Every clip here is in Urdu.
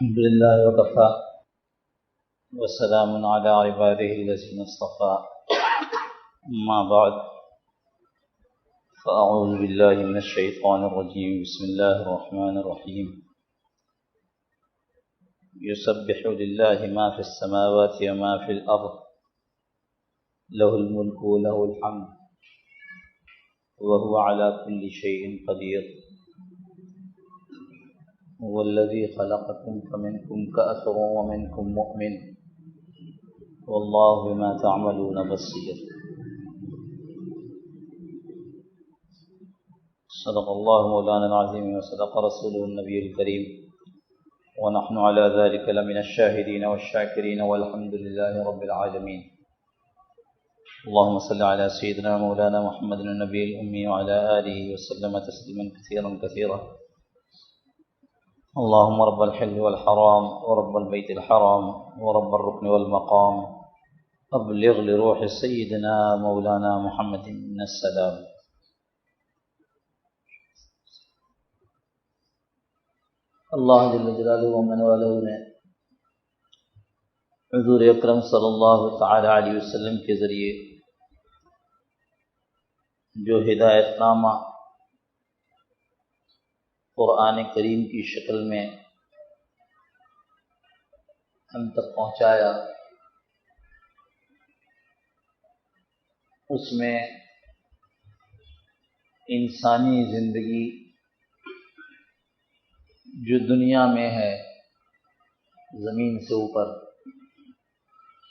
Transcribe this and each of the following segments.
الحمد لله وكفى وسلام على عباده الذين اصطفى أما بعد فأعوذ بالله من الشيطان الرجيم بسم الله الرحمن الرحيم يسبح لله ما في السماوات وما في الأرض له الملك وله الحمد وهو على كل شيء قدير هو الذي خلقكم فمنكم كافر ومنكم مؤمن والله بما تعملون بصير صدق الله مولانا العظيم وصدق رسوله النبي الكريم ونحن على ذلك لمن الشاهدين والشاكرين والحمد لله رب العالمين اللهم صل على سيدنا مولانا محمد النبي الأمي وعلى آله وسلم تسليما كثيرا كثيرا اللهم رب الحل والحرام ورب البيت الحرام ورب الركن والمقام أبلغ لروح سيدنا مولانا محمد من السلام. اللہ جل جلالہ و من والہ نے حضور اکرم صلی اللہ تعالی علیہ وسلم کے ذریعے جو ہدایت نامہ قرآن کریم کی شکل میں ہم تک پہنچایا، اس میں انسانی زندگی جو دنیا میں ہے زمین سے اوپر،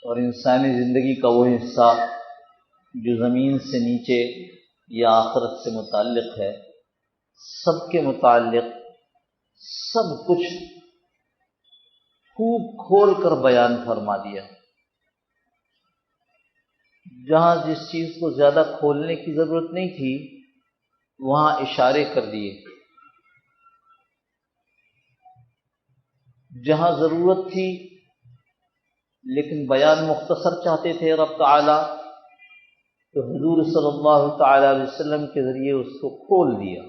اور انسانی زندگی کا وہ حصہ جو زمین سے نیچے یا آخرت سے متعلق ہے، سب کے متعلق سب کچھ خوب کھول کر بیان فرما دیا. جہاں جس چیز کو زیادہ کھولنے کی ضرورت نہیں تھی وہاں اشارے کر دیے، جہاں ضرورت تھی لیکن بیان مختصر چاہتے تھے رب تعالی، تو حضور صلی اللہ تعالی علیہ وسلم کے ذریعے اس کو کھول دیا.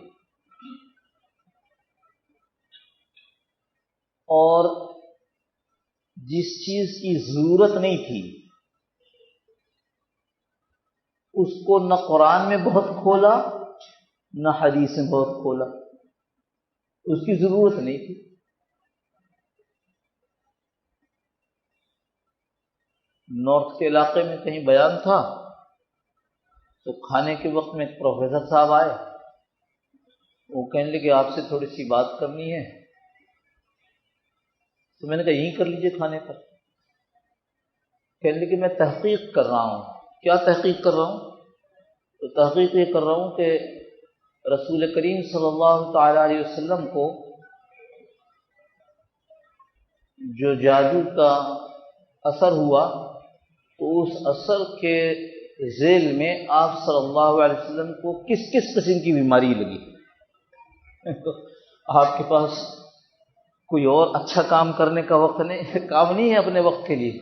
اور جس چیز کی ضرورت نہیں تھی اس کو نہ قرآن میں بہت کھولا نہ حدیث میں بہت کھولا، اس کی ضرورت نہیں تھی. نارتھ کے علاقے میں کہیں بیان تھا تو کھانے کے وقت میں ایک پروفیسر صاحب آئے، وہ کہنے لگے آپ سے تھوڑی سی بات کرنی ہے. تو میں نے کہا یہیں کر لیجئے کھانے پر. کہنے لگے میں تحقیق کر رہا ہوں. کیا تحقیق کر رہا ہوں؟ تو تحقیق یہ کر رہا ہوں کہ رسول کریم صلی اللہ تعالی علیہ وسلم کو جو جادو کا اثر ہوا تو اس اثر کے ذیل میں آپ صلی اللہ علیہ وسلم کو کس کس قسم کی بیماری لگی. تو آپ کے پاس کوئی اور اچھا کام کرنے کا وقت نہیں، کام نہیں ہے اپنے وقت کے لیے.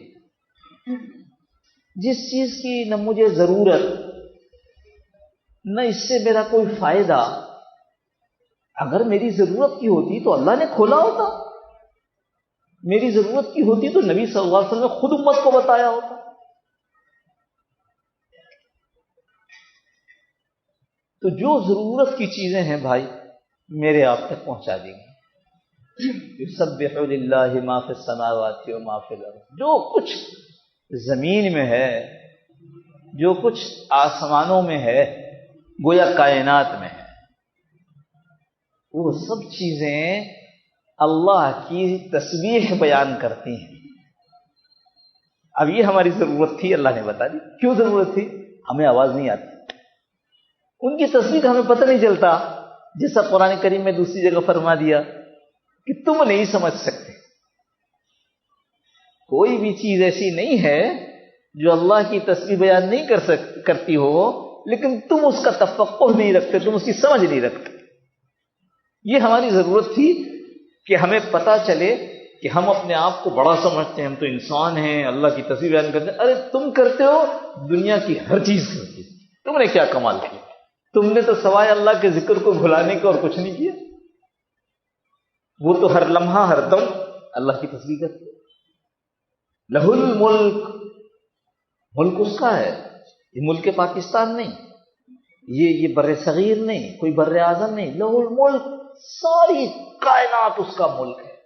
جس چیز کی نہ مجھے ضرورت نہ اس سے میرا کوئی فائدہ، اگر میری ضرورت کی ہوتی تو اللہ نے کھولا ہوتا، میری ضرورت کی ہوتی تو نبی صلی اللہ علیہ وسلم نے خود امت کو بتایا ہوتا. تو جو ضرورت کی چیزیں ہیں بھائی میرے آپ تک پہنچا دیں گے. یسبح للہ ما فی السماوات و ما فی الارض، جو کچھ زمین میں ہے، جو کچھ آسمانوں میں ہے، گویا کائنات میں ہے، وہ سب چیزیں اللہ کی تسبیح بیان کرتی ہیں. اب یہ ہماری ضرورت تھی، اللہ نے بتا دی. کیوں ضرورت تھی؟ ہمیں آواز نہیں آتی، ان کی تسبیح کا ہمیں پتہ نہیں چلتا. جیسا قرآن کریم میں دوسری جگہ فرما دیا کہ تم نہیں سمجھ سکتے. کوئی بھی چیز ایسی نہیں ہے جو اللہ کی تسبیح بیان نہیں کرتی ہو لیکن تم اس کا تفقہ نہیں رکھتے، تم اس کی سمجھ نہیں رکھتے. یہ ہماری ضرورت تھی کہ ہمیں پتہ چلے کہ ہم اپنے آپ کو بڑا سمجھتے ہیں، ہم تو انسان ہیں، اللہ کی تسبیح بیان کرتے ہیں. ارے تم کرتے ہو، دنیا کی ہر چیز کرتی ہے. تم نے کیا کمال کیا؟ تم نے تو سوائے اللہ کے ذکر کو بھلانے کا اور کچھ نہیں کیا. وہ تو ہر لمحہ ہر دم اللہ کی تسبیح کرتے. لہ الملک، ملک اس کا ہے، یہ ملک پاکستان نہیں، یہ بر صغیر نہیں، کوئی بر اعظم نہیں. لہ الملک، ساری کائنات اس کا ملک ہے.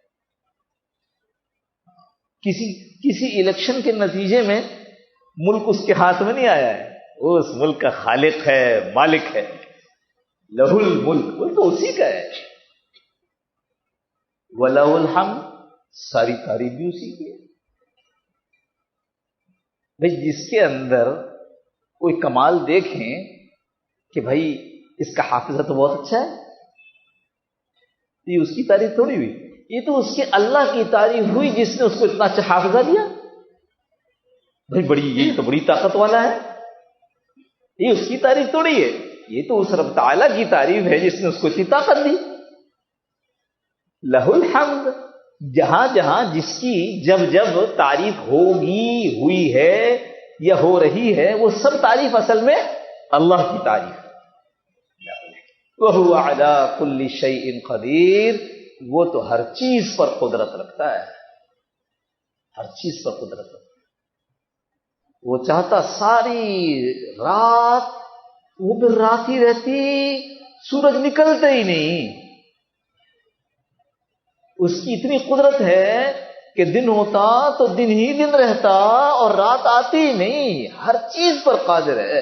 کسی الیکشن کے نتیجے میں ملک اس کے ہاتھ میں نہیں آیا ہے، وہ اس ملک کا خالق ہے، مالک ہے. لہ الملک، ملک تو اسی کا ہے. وَلَهُ الْحَمْدُ، ساری تعریف بھی اسی کی ہے. بھئی جس کے اندر کوئی کمال دیکھیں کہ بھائی اس کا حافظہ تو بہت اچھا ہے، یہ اس کی تعریف تھوڑی ہوئی، یہ تو اس کے اللہ کی تعریف ہوئی جس نے اس کو اتنا اچھا حافظہ دیا. بھائی یہ تو بڑی طاقت والا ہے، یہ اس کی تعریف تھوڑی ہے، یہ تو اس رب تعالیٰ کی تعریف ہے جس نے اس کو اتنی طاقت دی. لہ الحمد، جہاں جہاں جس کی جب جب تعریف ہوئی ہے یا ہو رہی ہے، وہ سب تعریف اصل میں اللہ کی تعریف. وَهُوَ عَلَىٰ كُلِّ شَيْءٍ قَدِيرٌ، وہ تو ہر چیز پر قدرت رکھتا ہے، ہر چیز پر قدرت رکھتا ہے. وہ چاہتا ساری رات، وہ پھر رات ہی رہتی، سورج نکلتا ہی نہیں. اس کی اتنی قدرت ہے کہ دن ہوتا تو دن ہی دن رہتا اور رات آتی ہی نہیں. ہر چیز پر قادر ہے.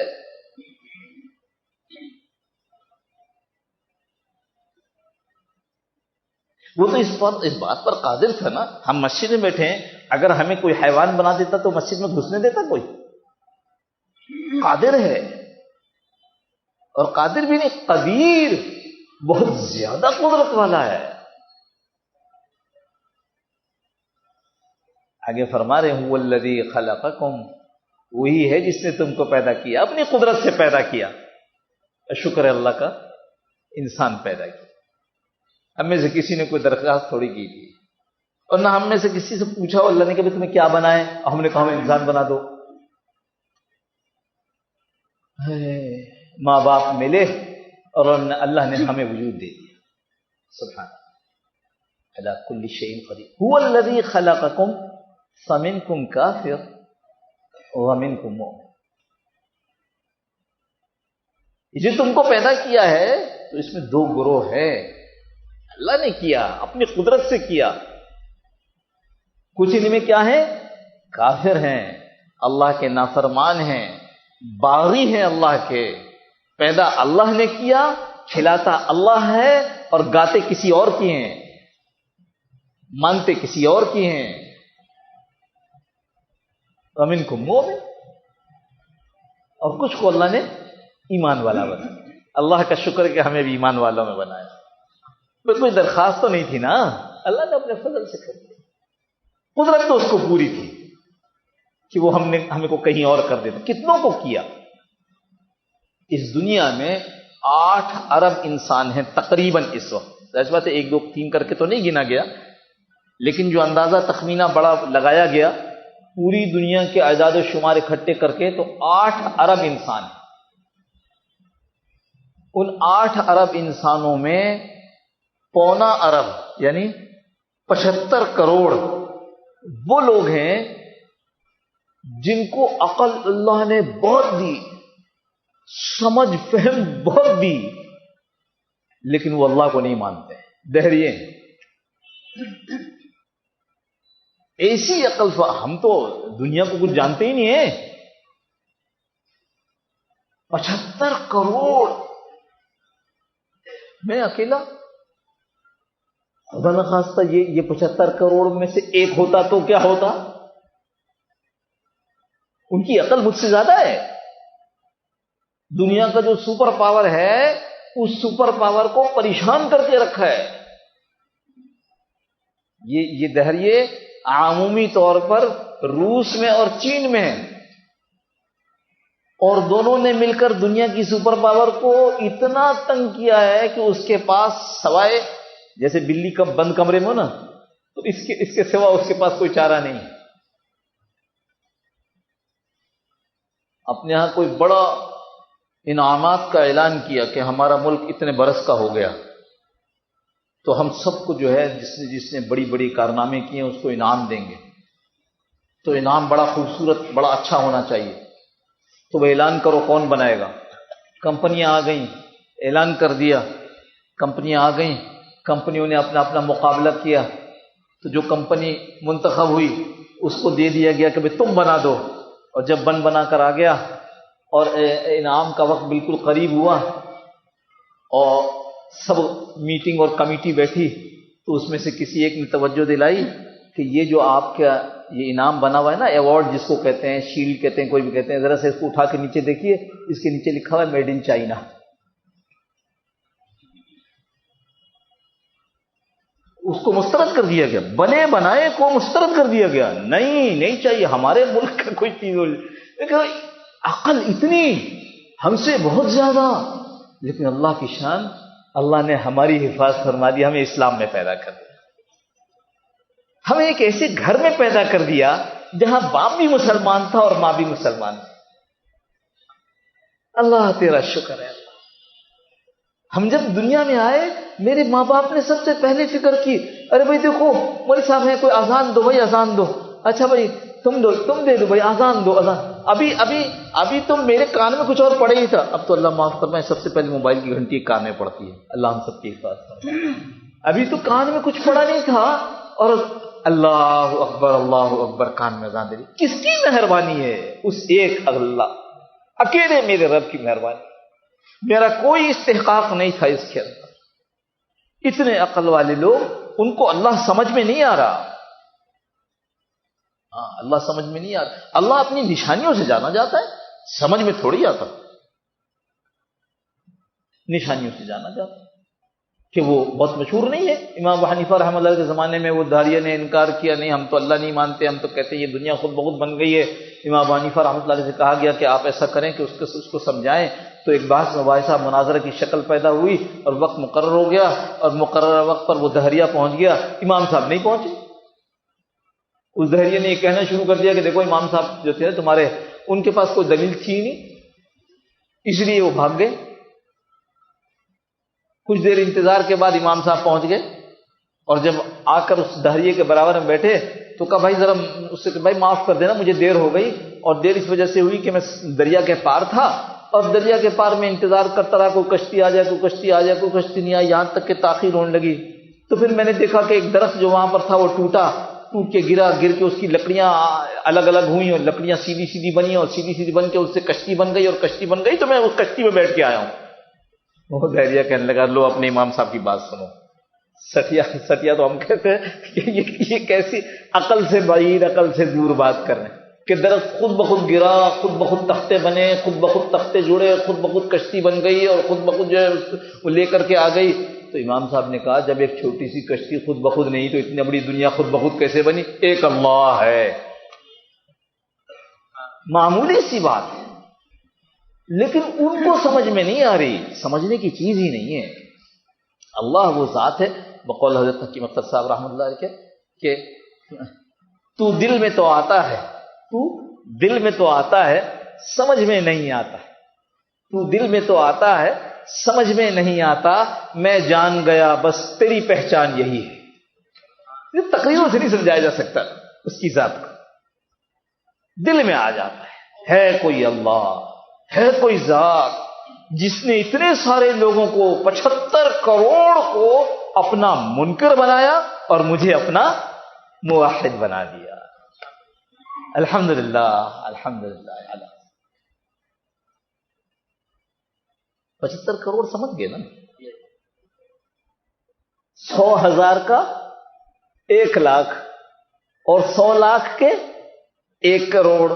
وہ تو اس بات پر قادر تھا نا. ہم مسجد میں بیٹھے ہیں، اگر ہمیں کوئی حیوان بنا دیتا تو مسجد میں گھسنے دیتا کوئی؟ قادر ہے. اور قادر بھی نہیں، قدیر، بہت زیادہ قدرت والا ہے. آگے فرما رہے ہیں هو الذی خلقکم، وہی ہے جس نے تم کو پیدا کیا، اپنی قدرت سے پیدا کیا. شکر ہے اللہ کا، انسان پیدا کیا. ہم میں سے کسی نے کوئی درخواست تھوڑی کی تھی، اور نہ ہم میں سے کسی سے پوچھا اللہ نے کہ تمہیں کیا بنائے، اور ہم نے کہا ہمیں انسان بنا دو. ماں باپ ملے اور اللہ نے ہمیں وجود دے دیا. سبحان علی کل شیء قدیر. هو الذی خلقکم فمنکم کافر ومنکم مؤمن. جو تم کو پیدا کیا ہے تو اس میں دو گروہ ہے. اللہ نے کیا، اپنی قدرت سے کیا. کچھ ان میں کیا ہے؟ کافر ہیں، اللہ کے نافرمان ہیں، باغی ہیں اللہ کے. پیدا اللہ نے کیا، کھلاتا اللہ ہے، اور گاتے کسی اور کی ہیں، مانتے کسی اور کی ہیں. ومنکم مؤمن، اور کچھ کو اللہ نے ایمان والا بنایا. اللہ کا شکر ہے کہ ہمیں بھی ایمان والوں میں بنایا. کوئی درخواست تو نہیں تھی نا، اللہ نے اپنے فضل سے کر دیا. قدرت تو اس کو پوری تھی کہ وہ ہمیں کو کہیں اور کر دیتا. کتنوں کو کیا؟ اس دنیا میں 8 ارب انسان ہیں تقریباً اس وقت. ظاہر بات ہے 1 2 3 کر کے تو نہیں گنا گیا، لیکن جو اندازہ تخمینہ بڑا لگایا گیا پوری دنیا کے اعداد و شمار اکٹھے کر کے تو 8 ارب انسان ہیں. ان 8 ارب انسانوں میں 1.25 ارب یعنی 75 کروڑ وہ لوگ ہیں جن کو عقل اللہ نے بہت دی، سمجھ فہم بہت دی، لیکن وہ اللہ کو نہیں مانتے، دہریے ہیں. ایسی عقل، ہم تو دنیا کو کچھ جانتے ہی نہیں ہیں. 75 کروڑ میں اکیلا. خدا نخواستہ یہ 75 کروڑ میں سے ایک ہوتا تو کیا ہوتا؟ ان کی عقل مجھ سے زیادہ ہے. دنیا کا جو سپر پاور ہے اس سپر پاور کو پریشان کر کے رکھا ہے. یہ دہریے عمومی طور پر روس میں اور چین میں ہے، اور دونوں نے مل کر دنیا کی سپر پاور کو اتنا تنگ کیا ہے کہ اس کے پاس سوائے جیسے بلی کا بند کمرے میں ہو نا، تو اس کے سوا اس کے پاس کوئی چارہ نہیں. اپنے ہاں کوئی بڑا انعامات کا اعلان کیا کہ ہمارا ملک اتنے برس کا ہو گیا. تو ہم سب کو جو ہے جس نے بڑی بڑی کارنامے کیے ہیں اس کو انعام دیں گے. تو انعام بڑا خوبصورت بڑا اچھا ہونا چاہیے. تو وہ اعلان کرو کون بنائے گا. کمپنیاں آ گئیں, اعلان کر دیا, کمپنیاں آ گئیں, کمپنیوں نے اپنا اپنا مقابلہ کیا. تو جو کمپنی منتخب ہوئی اس کو دے دیا گیا کہ بھئی تم بنا دو. اور جب بنا کر آ گیا اور انعام کا وقت بالکل قریب ہوا اور سب میٹنگ اور کمیٹی بیٹھی, تو اس میں سے کسی ایک نے توجہ دلائی کہ یہ جو آپ کا یہ انعام بنا ہوا ہے نا, ایوارڈ جس کو کہتے ہیں, شیلڈ کہتے ہیں, کوئی بھی کہتے ہیں, ذرا سے اس کو اٹھا کے نیچے دیکھیے, اس کے نیچے لکھا ہوا ہے میڈ ان چائنا. اس کو مسترد کر دیا گیا, بنے بنائے کو مسترد کر دیا گیا. نہیں چاہیے, ہمارے ملک کا کوئی چیز ہو. عقل اتنی ہم سے بہت زیادہ, لیکن اللہ کی شان, اللہ نے ہماری حفاظت فرما دی, ہمیں اسلام میں پیدا کر دیا. ہمیں ایک ایسے گھر میں پیدا کر دیا جہاں باپ بھی مسلمان تھا اور ماں بھی مسلمان تھی. اللہ تیرا شکر ہے. ہم جب دنیا میں آئے میرے ماں باپ نے سب سے پہلے فکر کی, ارے بھائی دیکھو مولوی صاحب ہیں, کوئی اذان دو بھائی, اذان دو. اچھا بھائی تم دے دو بھائی, اذان دو, اذان. ابھی تم میرے کان میں کچھ اور پڑے ہی تھا, اب تو اللہ معاف فرمائے سب سے پہلے موبائل کی گھنٹی کان میں پڑتی ہے. اللہ ہم سب کی حفاظت فرمائے. ابھی تو کان میں کچھ پڑا نہیں تھا اور اللہ اکبر کان میں اذان دے دی. کس کی مہربانی ہے؟ اس ایک اللہ اکیلے میرے رب کی مہربانی. میرا کوئی استحقاق نہیں تھا اس کے اندر. اتنے عقل والے لوگ, ان کو اللہ سمجھ میں نہیں آ رہا. اللہ سمجھ میں نہیں آ رہا. اللہ اپنی نشانیوں سے جانا جاتا ہے, سمجھ میں تھوڑی آتا. نشانیوں سے جانا جاتا ہے کہ وہ بہت مشہور نہیں ہے. امام ابو حنیفہ رحمۃ اللہ کے زمانے میں وہ داریہ نے انکار کیا, نہیں ہم تو اللہ نہیں مانتے, ہم تو کہتے ہیں یہ دنیا خود بخود بن گئی ہے. امام ابو حنیفہ رحمۃ اللہ سے کہا گیا کہ آپ ایسا کریں کہ اس کو سمجھائیں. تو ایک بحث مباحثہ مناظرہ کی شکل پیدا ہوئی اور وقت مقرر ہو گیا, اور مقررہ وقت پر وہ دہریہ پہنچ گیا. امام صاحب نہیں پہنچے. اس دہریے نے یہ کہنا شروع کر دیا کہ دیکھو امام صاحب جو تھے تمہارے, ان کے پاس کوئی دلیل تھی نہیں, اس لیے وہ بھاگ گئے. کچھ دیر انتظار کے بعد امام صاحب پہنچ گئے, اور جب آ کر اس دہریے کے برابر میں بیٹھے تو کہا بھائی ذرا اس سے بھائی معاف کر دینا, مجھے دیر ہو گئی. اور دیر اس وجہ سے ہوئی کہ میں دریا کے پار تھا, اور دریا کے پار میں انتظار کرتا رہا, کوئی کشتی آ جائے, کوئی کشتی آ جائے, کوئی کشتی نہیں آئی, یہاں تک کہ تاخیر ہونے لگی. تو پھر میں نے دیکھا کہ ایک درخت جو وہاں پر تھا وہ ٹوٹ کے گرا, گر کے اس کی لکڑیاں الگ الگ ہوئی, اور لکڑیاں سیدھی سیدھی بنی, اور سیدھی سیدھی بن کے اس سے کشتی بن گئی, اور کشتی بن گئی تو میں اس کشتی میں بیٹھ کے آیا ہوں. وہ دہریہ کہنے لگا لو اپنے امام صاحب کی بات سنو. سٹیا تو ہم کہتے ہیں کہ یہ کیسی عقل سے بعید, عقل سے دور بات کر رہے ہیں کہ درخت خود بخود گرا, خود بخود تختے بنے, خود بخود تختے جڑے, خود بخود کشتی بن گئی, اور خود بخود جو ہے وہ لے کر کے آ گئی. تو امام صاحب نے کہا جب ایک چھوٹی سی کشتی خود بخود نہیں تو اتنی بڑی دنیا خود بخود کیسے بنی؟ ایک اللہ ہے. معمولی سی بات ہے, لیکن ان کو سمجھ میں نہیں آ رہی. سمجھنے کی چیز ہی نہیں ہے. اللہ وہ ذات ہے, بقول حضرت حکیم اختر صاحب رحمۃ اللہ علیہ کہ تو دل میں تو آتا ہے, تو دل میں تو آتا ہے, سمجھ میں نہیں آتا. تو دل میں تو آتا ہے, سمجھ میں نہیں آتا, میں جان گیا بس تیری پہچان یہی ہے. یہ تقریروں سے نہیں سمجھایا جا سکتا اس کی ذات کو. دل میں آ جاتا ہے کوئی اللہ, ہے کوئی ذات جس نے اتنے سارے لوگوں کو 75 کروڑ کو اپنا منکر بنایا اور مجھے اپنا موحد بنا دیا. الحمدللہ الحمدللہ. 75 کروڑ سمجھ گئے نا, 100,000 کا 1 لاکھ اور 100 لاکھ کے 1 کروڑ,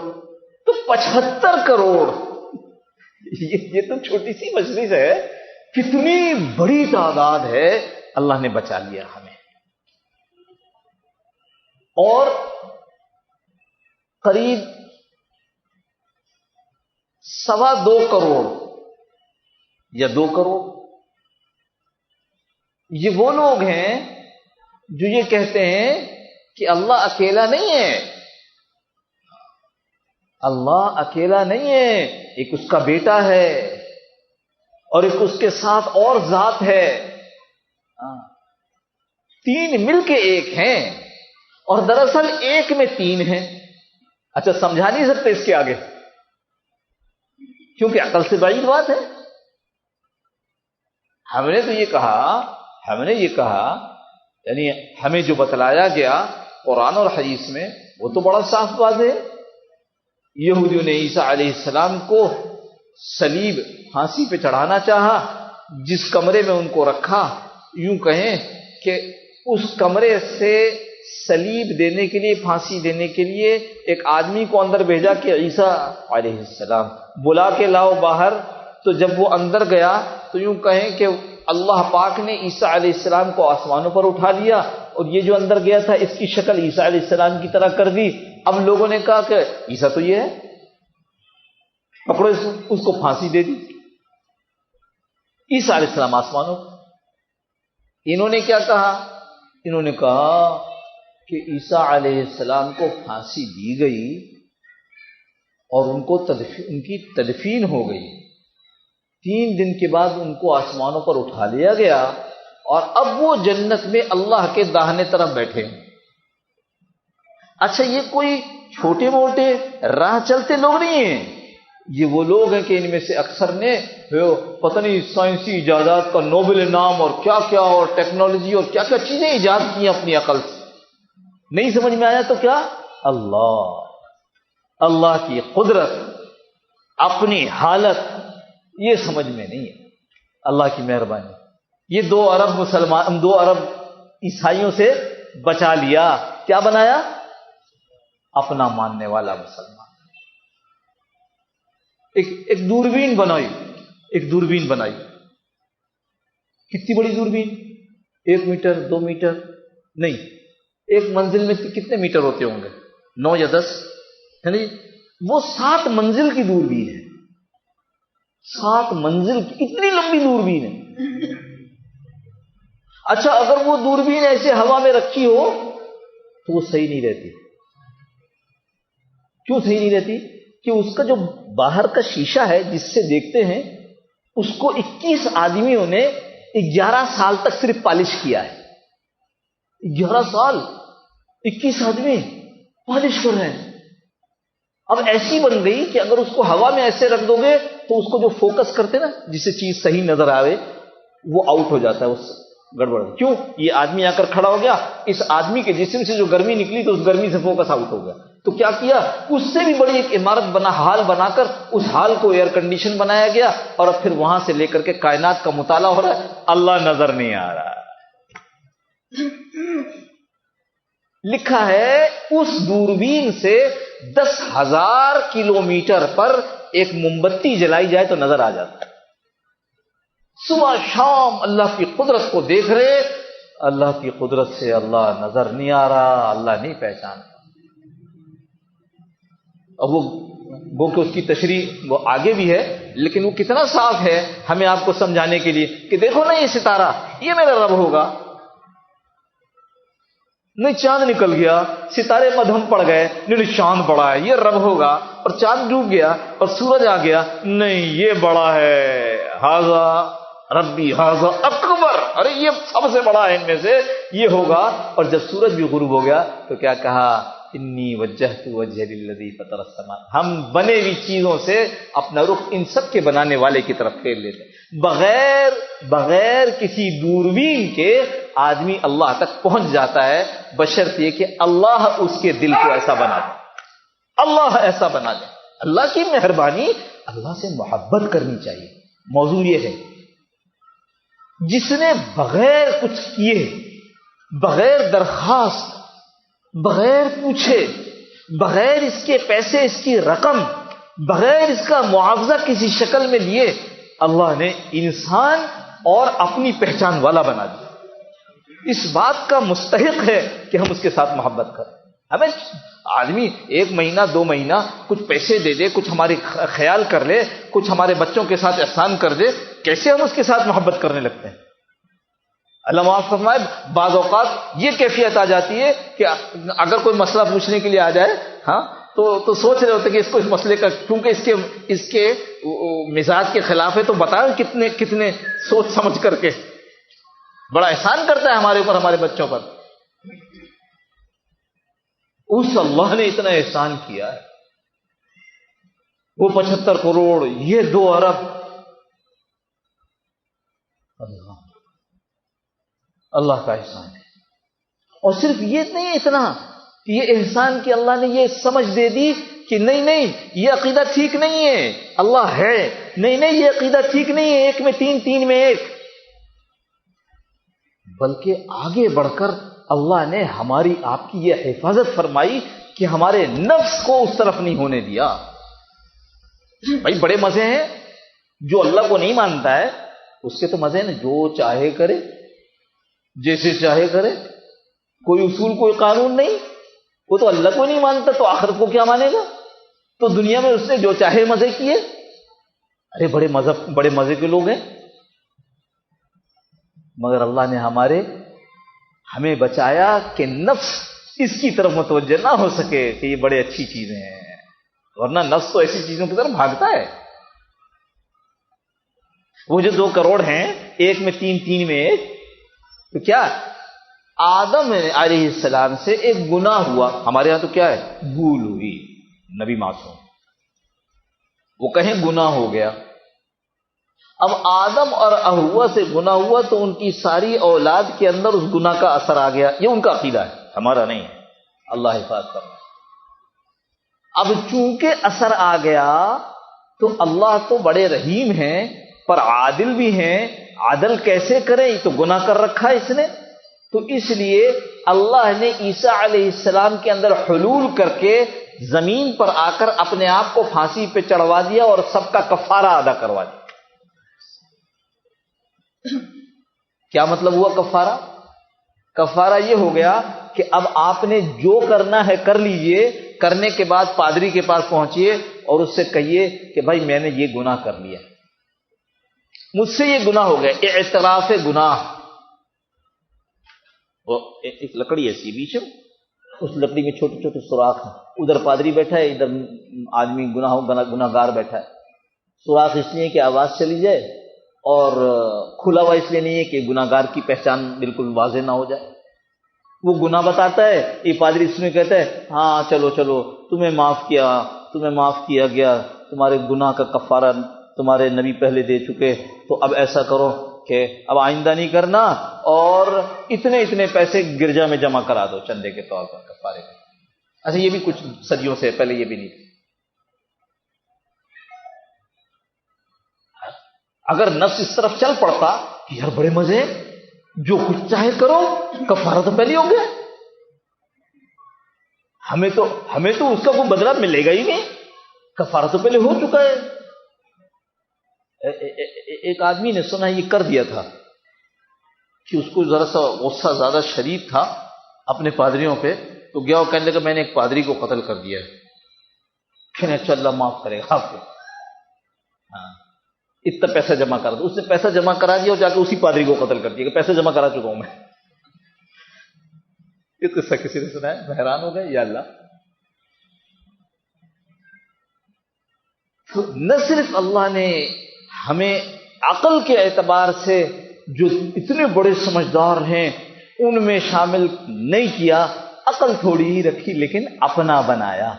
تو 75 کروڑ. یہ تو چھوٹی سی مجلس ہے, کتنی بڑی تعداد ہے. اللہ نے بچا لیا ہمیں. اور قریب 2.25 کروڑ یا 2 کروڑ یہ وہ لوگ ہیں جو یہ کہتے ہیں کہ اللہ اکیلا نہیں ہے. اللہ اکیلا نہیں ہے, ایک اس کا بیٹا ہے اور ایک اس کے ساتھ اور ذات ہے. تین مل کے ایک ہیں اور دراصل ایک میں تین ہیں. اچھا سمجھا نہیں سکتے اس کے آگے کیونکہ عقل سے بعید بات ہے. ہم نے یہ کہا یعنی ہمیں جو بتلایا گیا قرآن اور حدیث میں وہ تو بڑا صاف بات ہے. یہودیوں نے عیسیٰ علیہ السلام کو صلیب پھانسی پہ چڑھانا چاہا. جس کمرے میں ان کو رکھا یوں کہیں کہ اس کمرے سے صلیب دینے کے لیے پھانسی دینے کے لیے ایک آدمی کو اندر بھیجا کہ عیسیٰ علیہ السلام بلا کے لاؤ باہر. تو جب وہ اندر گیا تو یوں کہیں کہ اللہ پاک نے عیسیٰ علیہ السلام کو آسمانوں پر اٹھا لیا اور یہ جو اندر گیا تھا اس کی شکل عیسیٰ علیہ السلام کی طرح کر دی. اب لوگوں نے کہا کہ عیسیٰ تو یہ ہے, پکڑو اس کو پھانسی دے دی. عیسیٰ علیہ السلام آسمانوں. انہوں نے کیا کہا؟ انہوں نے کہا کہ عیسیٰ علیہ السلام کو پھانسی دی گئی اور ان کی تدفین ہو گئی. 3 دن کے بعد ان کو آسمانوں پر اٹھا لیا گیا اور اب وہ جنت میں اللہ کے داہنے طرف بیٹھے. اچھا یہ کوئی چھوٹے موٹے راہ چلتے لوگ نہیں ہیں, یہ وہ لوگ ہیں کہ ان میں سے اکثر نے پتہ نہیں سائنسی ایجادات کا نوبل انعام اور کیا کیا اور ٹیکنالوجی اور کیا کیا چیزیں ایجاد کی اپنی عقل سے. نہیں سمجھ میں آیا تو کیا اللہ کی قدرت, اپنی حالت یہ سمجھ میں نہیں ہے. اللہ کی مہربانی یہ 2 ارب عیسائیوں سے بچا لیا. کیا بنایا؟ اپنا ماننے والا مسلمان. ایک دوربین بنائی. کتنی بڑی دوربین؟ 1 میٹر 2 میٹر نہیں, ایک منزل میں کتنے میٹر ہوتے ہوں گے؟ 9 یا 10 ہے نا. وہ 7 منزل کی دوربین ہے. 7 منزل کی اتنی لمبی دوربین ہے. اچھا اگر وہ دوربین ایسے ہوا میں رکھی ہو تو وہ صحیح نہیں رہتی. کیوں صحیح نہیں رہتی؟ کہ اس کا جو باہر کا شیشہ ہے جس سے دیکھتے ہیں اس کو 21 آدمیوں نے 11 سال تک صرف پالش کیا ہے. 11 سال 21 آدمی پالش کر رہے ہیں. اب ایسی بن گئی کہ اگر اس کو ہوا میں ایسے رکھ دو گے تو اس کو جو فوکس کرتے نا جسے چیز صحیح نظر آوے وہ آؤٹ ہو جاتا ہے, اس گڑبڑ. کیوں؟ یہ آدمی آ کر کھڑا ہو گیا, اس آدمی کے جسم سے جو گرمی نکلی تو اس گرمی سے فوکس آؤٹ ہو گیا. تو کیا کیا؟ اس سے بھی بڑی ایک عمارت ہال بنا کر اس ہال کو ایئر کنڈیشن بنایا گیا اور اب پھر وہاں سے لے کر کے کائنات کا مطالعہ ہو رہا ہے. اللہ نظر نہیں آ رہا. لکھا ہے اس دوربین سے 10,000 کلومیٹر پر ایک موم بتی جلائی جائے تو نظر آ جاتا ہے. صبح شام اللہ کی قدرت کو دیکھ رہے, اللہ کی قدرت سے اللہ نظر نہیں آ رہا, اللہ نہیں پہچان. اب وہ کہ اس کی تشریح وہ آگے بھی ہے لیکن وہ کتنا صاف ہے ہمیں آپ کو سمجھانے کے لیے کہ دیکھو نا یہ ستارہ یہ میرا رب ہوگا. نہیں چاند نکل گیا, ستارے مدھم پڑ گئے, نہیں چاند بڑا ہے یہ رب ہوگا, اور چاند ڈوب گیا اور سورج آ گیا, نہیں یہ بڑا ہے, ہاذا ربی ہاذا اکبر, ارے یہ سب سے بڑا ہے ان میں سے یہ ہوگا. اور جب سورج بھی غروب ہو گیا تو کیا کہا؟ انی وجہت وجہ للذی فطر السماء. ہم بنے ہوئی چیزوں سے اپنا رخ ان سب کے بنانے والے کی طرف پھیر لیتے ہیں. بغیر کسی دوربین کے آدمی اللہ تک پہنچ جاتا ہے, بشرط یہ کہ اللہ اس کے دل کو ایسا بنا دے. اللہ ایسا بنا دے. اللہ کی مہربانی, اللہ سے محبت کرنی چاہیے. موضوع یہ ہے جس نے بغیر کچھ کیے, بغیر درخواست, بغیر پوچھے, بغیر اس کے پیسے, اس کی رقم, بغیر اس کا معاوضہ کسی شکل میں لیے, اللہ نے انسان اور اپنی پہچان والا بنا دیا. اس بات کا مستحق ہے کہ ہم اس کے ساتھ محبت کریں. ہمیں آدمی 1 مہینہ 2 مہینہ کچھ پیسے دے دے, کچھ ہماری خیال کر لے, کچھ ہمارے بچوں کے ساتھ احسان کر دے, کیسے ہم اس کے ساتھ محبت کرنے لگتے ہیں. اللہ معاف فرمائے, بعض اوقات یہ کیفیت آ جاتی ہے کہ اگر کوئی مسئلہ پوچھنے کے لیے آ جائے ہاں تو سوچ رہے ہوتے کہ اس کو اس مسئلے کا, کیونکہ اس کے مزاج کے خلاف ہے تو بتائیں کتنے سوچ سمجھ کر کے. بڑا احسان کرتا ہے ہمارے اوپر، ہمارے بچوں پر. اس اللہ نے اتنا احسان کیا ہے، وہ 75 کروڑ، یہ 2 ارب. اللہ کا احسان ہے. اور صرف یہ نہیں ہے اتنا، یہ احسان کہ اللہ نے یہ سمجھ دے دی کہ نہیں یہ عقیدہ ٹھیک نہیں ہے، اللہ ہے، نہیں یہ عقیدہ ٹھیک نہیں ہے، ایک میں تین، تین میں ایک. بلکہ آگے بڑھ کر اللہ نے ہماری آپ کی یہ حفاظت فرمائی کہ ہمارے نفس کو اس طرف نہیں ہونے دیا. بھائی بڑے مزے ہیں، جو اللہ کو نہیں مانتا ہے اس کے تو مزے ہیں، جو چاہے کرے، جیسے چاہے کرے، کوئی اصول کوئی قانون نہیں. وہ تو اللہ کو نہیں مانتا تو آخرت کو کیا مانے گا؟ تو دنیا میں اس نے جو چاہے مزے کیے. ارے بڑے مزے کے لوگ ہیں. مگر اللہ نے ہمیں بچایا کہ نفس اس کی طرف متوجہ نہ ہو سکے کہ یہ بڑے اچھی چیزیں ہیں، ورنہ نفس تو ایسی چیزوں کی طرف بھاگتا ہے. وہ جو 2 کروڑ ہیں، ایک میں تین، تین میں ایک، تو کیا آدم علیہ السلام سے ایک گناہ ہوا، ہمارے ہاں تو کیا ہے، بھول ہوئی، نبی معصوم، وہ کہیں گناہ ہو گیا. اب آدم اور حوا سے گناہ ہوا تو ان کی ساری اولاد کے اندر اس گناہ کا اثر آ گیا. یہ ان کا عقیدہ ہے، ہمارا نہیں ہے، اللہ حفاظت کرنا. اب چونکہ اثر آ گیا تو اللہ تو بڑے رحیم ہیں پر عادل بھی ہیں. عدل کیسے کریں، یہ تو گناہ کر رکھا ہے اس نے. تو اس لیے اللہ نے عیسیٰ علیہ السلام کے اندر حلول کر کے زمین پر آ کر اپنے آپ کو پھانسی پہ چڑھوا دیا اور سب کا کفارہ ادا کروا دیا. کیا مطلب ہوا کفارہ؟ کفارہ یہ ہو گیا کہ اب آپ نے جو کرنا ہے کر لیجئے، کرنے کے بعد پادری کے پاس پہنچیے اور اس سے کہیے کہ بھائی میں نے یہ گناہ کر لیا، مجھ سے یہ گناہ ہو گیا، اعتراف گناہ. وہ ایک لکڑی ایسی بیچ، اس لکڑی میں چھوٹے چھوٹے سوراخ ہیں، ادھر پادری بیٹھا ہے، ادھر آدمی گناہ گار بیٹھا ہے. سوراخ اس لیے کہ آواز چلی جائے، اور کھلا ہوا اس لیے نہیں ہے کہ گناہ گار کی پہچان بالکل واضح نہ ہو جائے. وہ گناہ بتاتا ہے، یہ پادری اس میں کہتا ہے ہاں چلو تمہیں معاف کیا گیا، تمہارے گناہ کا کفارہ تمہارے نبی پہلے دے چکے، تو اب ایسا کرو کہ اب آئندہ نہیں کرنا، اور اتنے پیسے گرجا میں جمع کرا دو چندے کے طور پر، کفارے میں. اچھا یہ بھی کچھ صدیوں سے پہلے یہ بھی نہیں تھا. اگر نفس اس طرف چل پڑتا کہ یار بڑے مزے، جو کچھ چاہے کرو، کفارہ تو پہلے ہو گیا، ہمیں تو اس کا کوئی بدلہ ملے گا ہی نہیں، کفارہ تو پہلے ہو چکا ہے. ایک آدمی نے سنا یہ کر دیا تھا کہ اس کو ذرا سا غصہ زیادہ شدید تھا اپنے پادریوں پہ، تو گیا اور کہنے لگا میں نے ایک پادری کو قتل کر دیا ہے. کہنے اچھا اللہ معاف کرے گا آپ کو، ہاں اتنا پیسہ جمع کر دو. اس نے پیسہ جمع کرا دیا اور جا کے اسی پادری کو قتل کر دیا کہ پیسے جمع کرا چکا ہوں میں. یہ قصہ کسی نے سنا ہے؟ حیران ہو گئے، یا اللہ. تو نہ صرف اللہ نے ہمیں عقل کے اعتبار سے جو اتنے بڑے سمجھدار ہیں ان میں شامل نہیں کیا، عقل تھوڑی ہی رکھی لیکن اپنا بنایا،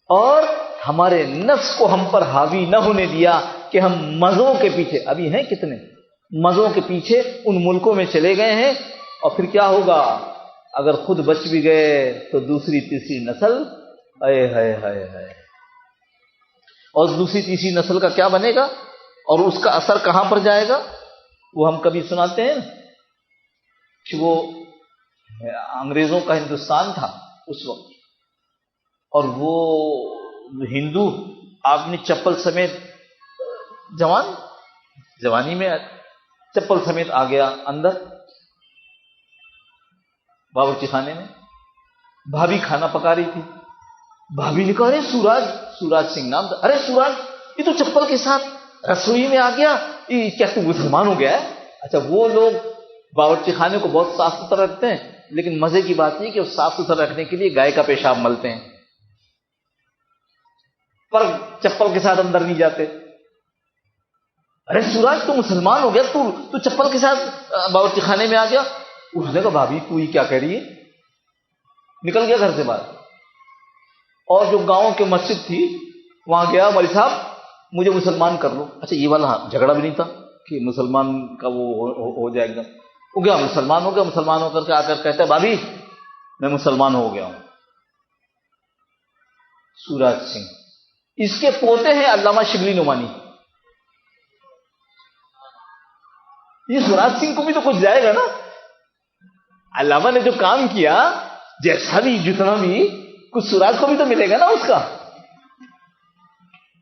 اور ہمارے نفس کو ہم پر حاوی نہ ہونے دیا کہ ہم مزوں کے پیچھے، ابھی ہیں کتنے مزوں کے پیچھے ان ملکوں میں چلے گئے ہیں. اور پھر کیا ہوگا اگر خود بچ بھی گئے تو دوسری تیسری نسل، ہائے، اور دوسری تیسری نسل کا کیا بنے گا اور اس کا اثر کہاں پر جائے گا؟ وہ ہم کبھی سناتے ہیں کہ وہ انگریزوں کا ہندوستان تھا اس وقت، اور وہ ہندو آدمی چپل سمیت جوانی میں چپل سمیت آ گیا اندر باورچی خانے میں. بھابھی کھانا پکا رہی تھی، بھابھی نے کہا ارے سوراج سنگھ نام تھا، ارے سوراج یہ تو چپل کے ساتھ رسوئی میں آ گیا، کیا تو مسلمان ہو گیا ہے؟ اچھا وہ لوگ باورچی خانے کو بہت صاف ستھرا رکھتے ہیں، لیکن مزے کی بات یہ کہ وہ صاف ستھرا رکھنے کے لیے گائے کا پیشاب ملتے ہیں، پر چپل کے ساتھ اندر نہیں جاتے. ارے سورج تو مسلمان ہو گیا, تو چپل کے ساتھ باورچی خانے میں آ گیا. اس نے کہا بھابھی تو یہ کیا کہہ رہی ہے, نکل گیا گھر سے باہر. اور جو گاؤں کے مسجد تھی وہاں گیا, مولوی صاحب مجھے مسلمان کر لو. اچھا یہ والا جھگڑا بھی نہیں تھا کہ مسلمان کا وہ ہو جائے ایک دم. وہ گیا مسلمان ہو گیا, مسلمان ہو کر کے آ کر کہتا ہے بھابھی میں مسلمان ہو گیا ہوں. سورج سنگھ, اس کے پوتے ہیں علامہ شبلی نعمانی. یہ سورج سنگھ کو بھی تو کچھ جائے گا نا, علامہ نے جو کام کیا جیسا بھی جتنا بھی کچھ سورج کو بھی تو ملے گا نا اس کا.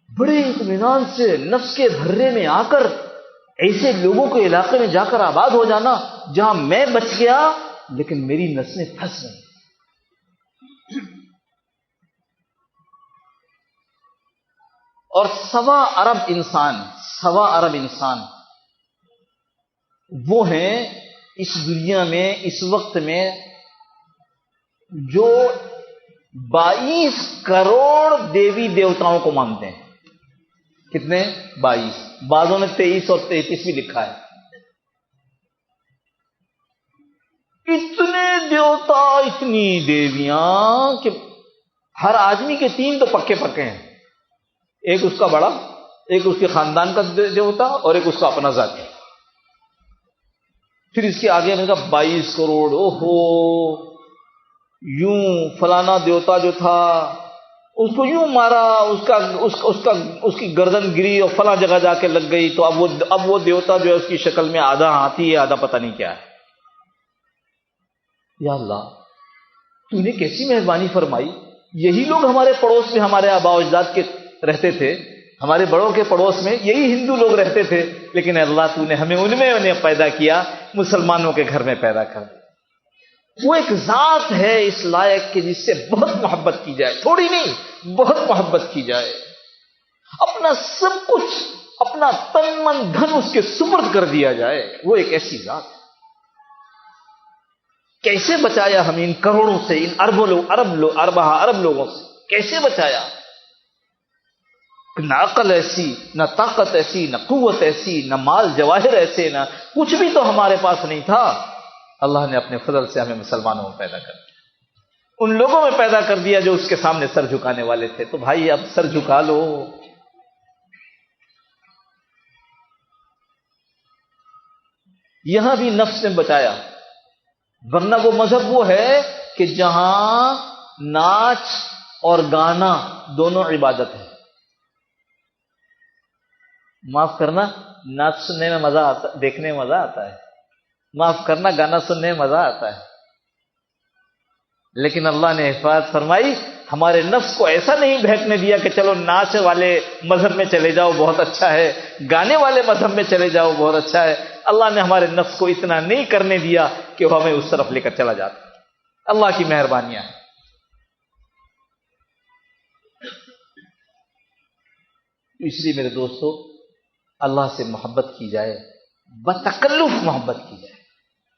بڑے اطمینان سے نفس کے دھرے میں آ کر ایسے لوگوں کے علاقے میں جا کر آباد ہو جانا جہاں میں بچ گیا لیکن میری نسلیں پھنس گئی. اور 1.25 ارب انسان وہ ہیں اس دنیا میں اس وقت میں جو 22 کروڑ دیوی دیوتاؤں کو مانتے ہیں. کتنے؟ 22. بعضوں نے 23 اور 33 بھی لکھا ہے. اتنے دیوتا اتنی دیویاں کہ ہر آدمی کے 3 تو پکے پکے ہیں. ایک اس کا بڑا, ایک اس کے خاندان کا دیوتا اور ایک اس کا اپنا ذاتی. پھر اس کے آگے میں نے کہا 22 کروڑ. اوہو, یوں فلانا دیوتا جو تھا اس کو یوں مارا, اس کی گردن گری اور فلاں جگہ جا کے لگ گئی, تو اب وہ دیوتا جو ہے اس کی شکل میں آدھا ہاتھی ہے آدھا پتہ نہیں کیا ہے. یا اللہ تو نے کیسی مہربانی فرمائی. یہی لوگ ہمارے پڑوس میں ہمارے آباء و اجداد کے رہتے تھے, ہمارے بڑوں کے پڑوس میں یہی ہندو لوگ رہتے تھے, لیکن اللہ تو نے ہمیں ان میں انہیں پیدا کیا, مسلمانوں کے گھر میں پیدا کر دیا. وہ ایک ذات ہے اس لائق کہ جس سے بہت محبت کی جائے, تھوڑی نہیں بہت محبت کی جائے. اپنا سب کچھ, اپنا تن من دھن اس کے سپرد کر دیا جائے. وہ ایک ایسی ذات ہے. کیسے بچایا ہمیں ان کروڑوں سے, ان ارب لوگوں سے کیسے بچایا. نہ عقل ایسی, نہ طاقت ایسی, نہ قوت ایسی, نہ مال جواہر ایسے, نہ کچھ بھی تو ہمارے پاس نہیں تھا. اللہ نے اپنے فضل سے ہمیں مسلمانوں میں پیدا کر دیا, ان لوگوں میں پیدا کر دیا جو اس کے سامنے سر جھکانے والے تھے. تو بھائی اب سر جھکا لو. یہاں بھی نفس نے بچایا, ورنہ وہ مذہب وہ ہے کہ جہاں ناچ اور گانا دونوں عبادت ہے. معاف کرنا, ناچ سننے میں مزہ آتا, دیکھنے میں مزہ آتا ہے. معاف کرنا, گانا سننے میں مزہ آتا ہے. لیکن اللہ نے حفاظت فرمائی, ہمارے نفس کو ایسا نہیں بہکنے دیا کہ چلو ناچ والے مذہب میں چلے جاؤ بہت اچھا ہے, گانے والے مذہب میں چلے جاؤ بہت اچھا ہے. اللہ نے ہمارے نفس کو اتنا نہیں کرنے دیا کہ وہ ہمیں اس طرف لے کر چلا جاتا. اللہ کی مہربانیاں ہیں. اس لیے میرے دوستو, اللہ سے محبت کی جائے, بتکلف محبت کی جائے.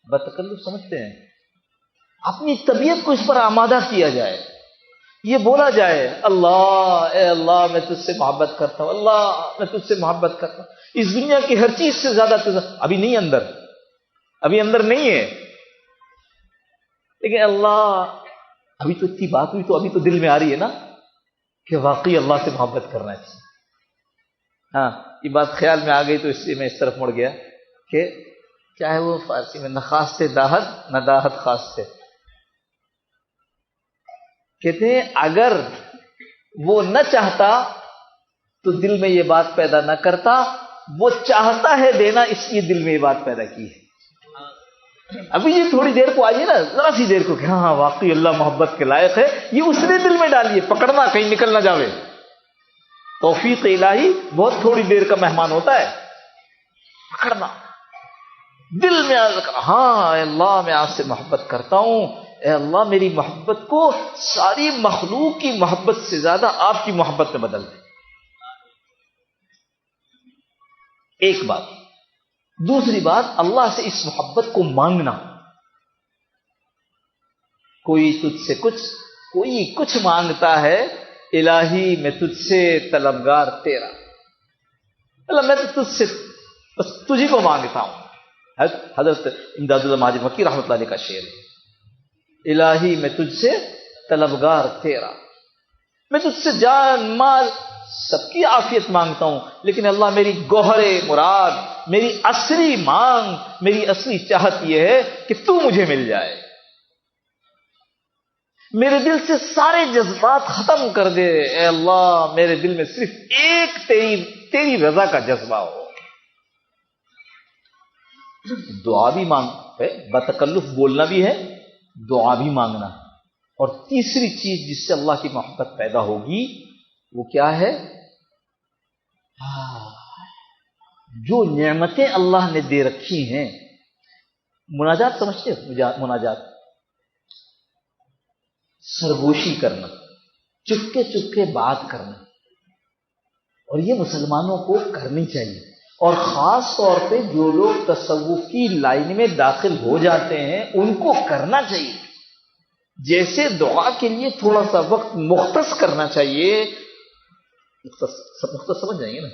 بتکلف سمجھتے ہیں, اپنی طبیعت کو اس پر آمادہ کیا جائے. یہ بولا جائے اللہ, اے اللہ میں تجھ سے محبت کرتا ہوں, اللہ میں تجھ سے محبت کرتا ہوں, اس دنیا کی ہر چیز سے زیادہ ابھی نہیں اندر, ابھی اندر نہیں ہے, لیکن اللہ ابھی تو اتنی بات ہوئی تو ابھی تو دل میں آ رہی ہے نا کہ واقعی اللہ سے محبت کرنا چاہیے. ہاں یہ بات خیال میں آ گئی تو اس لیے میں اس طرف مڑ گیا کہ چاہے وہ فارسی میں نہ خاصتے داہت نہ داہت خاصتے. کہتے ہیں اگر وہ نہ چاہتا تو دل میں یہ بات پیدا نہ کرتا, وہ چاہتا ہے دینا اس لیے دل میں یہ بات پیدا کی ہے. ابھی یہ تھوڑی دیر کو آئیے نا, ذرا سی دیر کو کہ ہاں واقعی اللہ محبت کے لائق ہے, یہ اس نے دل میں ڈالیے, پکڑنا کہیں نکل نہ جاوے. توفیق الہی بہت تھوڑی دیر کا مہمان ہوتا ہے, پکڑنا دل میں, ہاں اے اللہ میں آپ سے محبت کرتا ہوں, اے اللہ میری محبت کو ساری مخلوق کی محبت سے زیادہ آپ کی محبت میں بدل دے. ایک بات. دوسری بات, اللہ سے اس محبت کو مانگنا. کوئی تجھ سے کوئی کچھ مانگتا ہے, الہی میں تجھ سے طلبگار تیرا. اللہ میں تو تجھ سے بس تجھی کو مانگتا ہوں. حضرت امداد اللہ مہاجر مکی رحمۃ اللہ علیہ کا شعر ہے. الہی میں تجھ سے طلبگار تیرا، میں تجھ سے جان مال سب کی عافیت مانگتا ہوں، لیکن اللہ میری گوہر مراد، میری اصلی مانگ، میری اصلی چاہت یہ ہے کہ تو مجھے مل جائے. میرے دل سے سارے جذبات ختم کر دے اے اللہ، میرے دل میں صرف ایک تیری رضا کا جذبہ ہو. دعا بھی مانگ ہے، بتکلف بولنا بھی ہے، دعا بھی مانگنا ہے. اور تیسری چیز جس سے اللہ کی محبت پیدا ہوگی وہ کیا ہے؟ جو نعمتیں اللہ نے دے رکھی ہیں. مناجات سمجھتے ہو؟ مناجات سرگوشی کرنا، چپکے چپکے بات کرنا، اور یہ مسلمانوں کو کرنی چاہیے. اور خاص طور پہ جو لوگ تصوف کی لائن میں داخل ہو جاتے ہیں ان کو کرنا چاہیے. جیسے دعا کے لیے تھوڑا سا وقت مختص کرنا چاہیے، مختص سمجھ جائیں گے نا،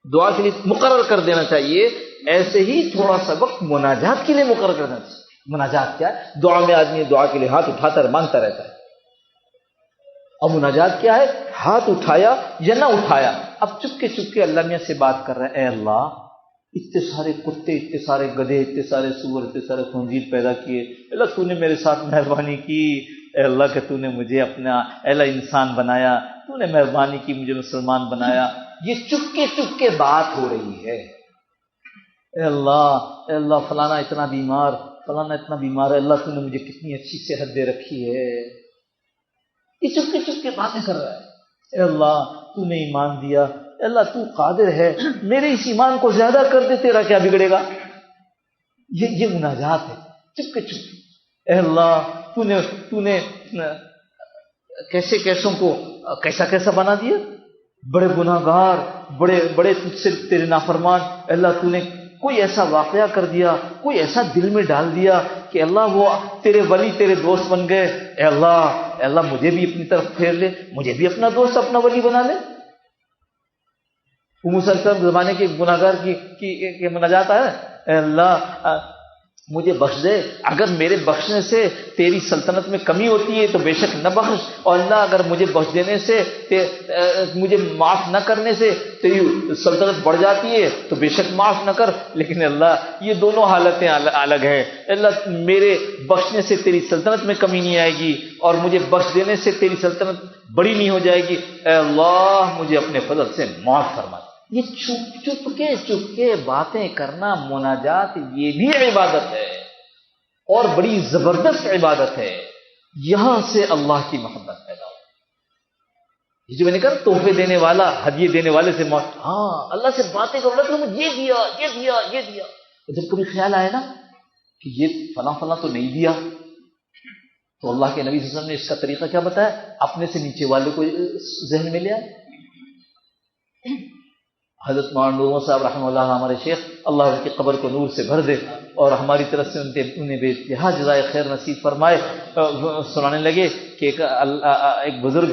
دعا کے لیے مقرر کر دینا چاہیے، ایسے ہی تھوڑا سا وقت مناجات کے لیے مقرر کرنا چاہیے. مناجات کیا ہے؟ دعا میں آدمی دعا کے لیے ہاتھ اٹھاتا ہے، مانگتا رہتا ہے. اب مناجات کیا ہے؟ ہاتھ اٹھایا یا نہ اٹھایا، اب چپکے چپکے اللہ میاں سے بات کر رہے ہیں. اے اللہ، اتنے سارے کتے، اتنے سارے گدھے، اتنے سارے سور، اتنے سارے خنزیر پیدا کیے، اللہ تو نے میرے ساتھ مہربانی کی. اے اللہ کہ تو نے مجھے اپنا اللہ انسان بنایا، تو نے مہربانی کی مجھے مسلمان بنایا. یہ چپکے چپکے بات ہو رہی ہے. اے اللہ فلانا اتنا بیمار، فلانا اتنا بیمار ہے، اللہ تو نے مجھے کتنی اچھی صحت دے رکھی ہے. یہ چپکے چپکے باتیں کر رہا ہے. اے اللہ تو نے ایمان دیا، اے اللہ تو قادر ہے، میرے اس ایمان کو زیادہ کر دے، تیرا کیا بگڑے گا. یہ مناجات ہے چپکے چپکے. اے اللہ تو نے کیسوں کو کیسا بنا دیا، بڑے گناہگار، بڑے تجھ سے تیرے نافرمان. اے اللہ تو نے کوئی ایسا واقعہ کر دیا، کوئی ایسا دل میں ڈال دیا کہ اللہ وہ تیرے ولی، تیرے دوست بن گئے. اے اللہ مجھے بھی اپنی طرف پھیر لے، مجھے بھی اپنا دوست، اپنا ولی بنا لے. مسلسل زمانے کے گناہگار کی مناجات ہے. اے اللہ مجھے بخش دے، اگر میرے بخشنے سے تیری سلطنت میں کمی ہوتی ہے تو بے شک نہ بخش، اور اللہ اگر مجھے بخش دینے سے مجھے معاف نہ کرنے سے تیری سلطنت بڑھ جاتی ہے تو بے شک معاف نہ کر. لیکن اللہ یہ دونوں حالتیں الگ ہیں. اللہ میرے بخشنے سے تیری سلطنت میں کمی نہیں آئے گی، اور مجھے بخش دینے سے تیری سلطنت بڑی نہیں ہو جائے گی. اے اللہ مجھے اپنے فضل سے معاف فرما. یہ چپ کے باتیں کرنا، مناجات، یہ بھی عبادت ہے اور بڑی زبردست عبادت ہے. یہاں سے اللہ کی محبت پیدا ہو. یہ جو میں نے کہا تحفے دینے والا، ہدیے دینے والے سے اللہ سے باتیں کرو کہ مجھے یہ دیا، یہ دیا، یہ دیا. جب کبھی خیال آئے نا کہ یہ فلاں تو نہیں دیا، تو اللہ کے نبی صلی اللہ علیہ وسلم نے اس کا طریقہ کیا بتایا؟ اپنے سے نیچے والے کو ذہن میں لیا. حضرت مولانا نور صاحب رحمہ اللہ ہمارے شیخ، اللہ ان کی قبر کو نور سے بھر دے اور ہماری طرف سے انہیں بے انتہا جزائے خیر نصیب فرمائے. سنانے لگے کہ ایک بزرگ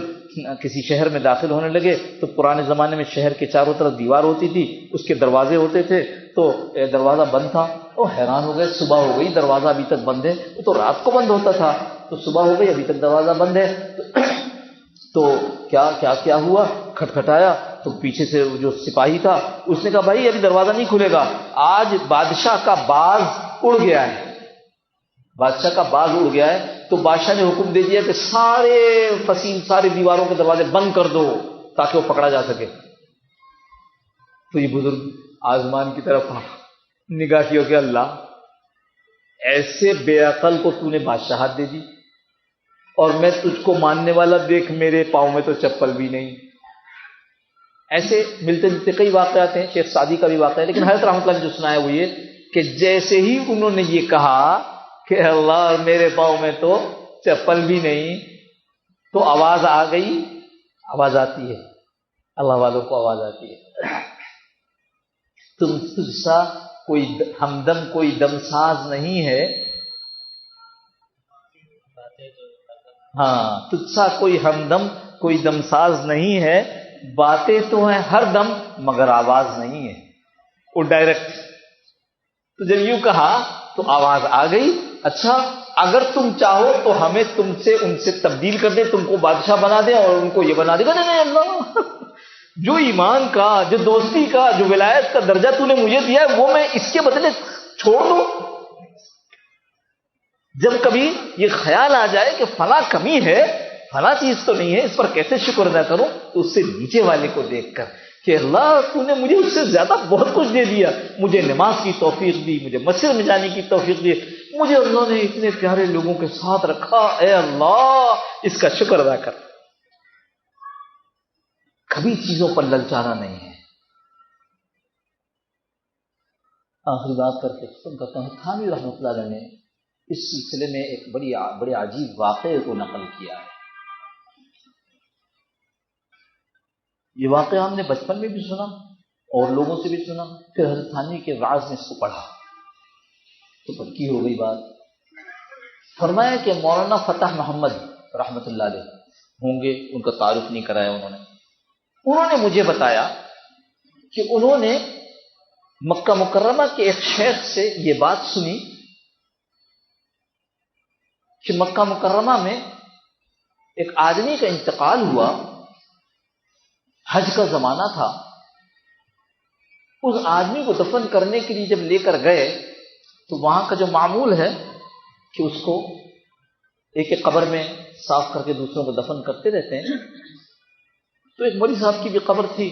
کسی شہر میں داخل ہونے لگے تو پرانے زمانے میں شہر کے چاروں طرف دیوار ہوتی تھی، اس کے دروازے ہوتے تھے، تو دروازہ بند تھا. وہ حیران ہو گئے، صبح ہو گئی دروازہ ابھی تک بند ہے. وہ تو رات کو بند ہوتا تھا، تو صبح ہو گئی ابھی تک دروازہ بند ہے. تو کیا ہوا؟ کھٹکھٹایا تو پیچھے سے جو سپاہی تھا اس نے کہا بھائی ابھی دروازہ نہیں کھلے گا، آج بادشاہ کا باز اڑ گیا ہے. بادشاہ کا باز اڑ گیا ہے تو بادشاہ نے حکم دے دیا کہ سارے فصیل، سارے دیواروں کے دروازے بند کر دو تاکہ وہ پکڑا جا سکے. تو یہ بزرگ آسمان کی طرف نگاہ کی کہ اللہ ایسے بے عقل کو تو نے بادشاہت دے دی، اور میں تجھ کو ماننے والا دیکھ میرے پاؤں میں تو چپل بھی نہیں. ایسے ملتے جلتے کئی واقعات ہیں. شیخ سعدی کا بھی واقعہ ہے، لیکن حضرت رحمۃ اللہ نے جو سنایا وہ یہ کہ جیسے ہی انہوں نے یہ کہا کہ اللہ میرے پاؤں میں تو چپل بھی نہیں، تو آواز آ گئی. آواز آتی ہے، اللہ والوں کو آواز آتی ہے، تجھ سا کوئی ہمدم، کوئی دمساز نہیں ہے. تجھ سا کوئی ہمدم، کوئی دمساز نہیں ہے. باتیں تو ہیں ہر دم مگر آواز نہیں ہے. وہ ڈائریکٹ تو جب یوں کہا تو آواز آ گئی، اچھا اگر تم چاہو تو ہمیں تم سے ان سے تبدیل کر دیں، تم کو بادشاہ بنا دیں اور ان کو یہ بنا دے گا۔ نہیں اللہ، جو ایمان کا، جو دوستی کا، جو ولایت کا درجہ تو نے مجھے دیا ہے وہ میں اس کے بدلے چھوڑ دوں؟ جب کبھی یہ خیال آ جائے کہ فلاں کمی ہے، فلاں چیز تو نہیں ہے، اس پر کیسے شکر ادا کروں، تو اس سے نیچے والے کو دیکھ کر کہ اللہ تو نے مجھے اس سے زیادہ بہت کچھ دے دیا، مجھے نماز کی توفیق دی، مجھے مسجد میں جانے کی توفیق دی، مجھے اللہ نے اتنے پیارے لوگوں کے ساتھ رکھا، اے اللہ اس کا شکر ادا کر۔ کبھی چیزوں پر للچانا نہیں ہے۔ آخری بات کر کے ختم کرتا ہوں، تھانوی رحمۃ اللہ علیہ نے اس سلسلے میں ایک بڑے عجیب واقعے کو نقل کیا ہے۔ یہ واقعہ ہم نے بچپن میں بھی سنا اور لوگوں سے بھی سنا، پھر حضرت تھانوی کے وعظ میں اس کو پڑھا تو پکی ہو گئی بات۔ فرمایا کہ مولانا فتح محمد رحمۃ اللہ علیہ ہوں گے، ان کا تعارف نہیں کرایا انہوں نے مجھے بتایا کہ انہوں نے مکہ مکرمہ کے ایک شیخ سے یہ بات سنی کہ مکہ مکرمہ میں ایک آدمی کا انتقال ہوا، حج کا زمانہ تھا، اس آدمی کو دفن کرنے کے لیے جب لے کر گئے تو وہاں کا جو معمول ہے کہ اس کو ایک ایک قبر میں صاف کر کے دوسروں کو دفن کرتے رہتے ہیں، تو ایک مولوی صاحب کی بھی قبر تھی،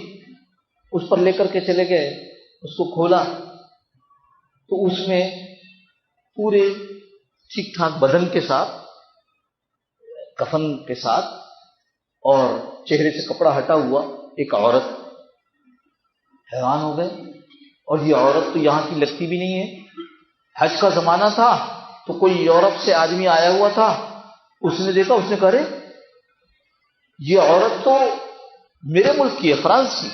اس پر لے کر کے چلے گئے، اس کو کھولا تو اس میں پورے ٹھیک ٹھاک بدن کے ساتھ، کفن کے ساتھ اور چہرے سے کپڑا ہٹا ہوا ایک عورت۔ حیران ہو گئے، اور یہ عورت تو یہاں کی لگتی بھی نہیں ہے، حج کا زمانہ تھا تو کوئی یورپ سے آدمی آیا ہوا تھا، اس نے دیکھا، اس نے کہا رے یہ عورت تو میرے ملک کی ہے، فرانس کی،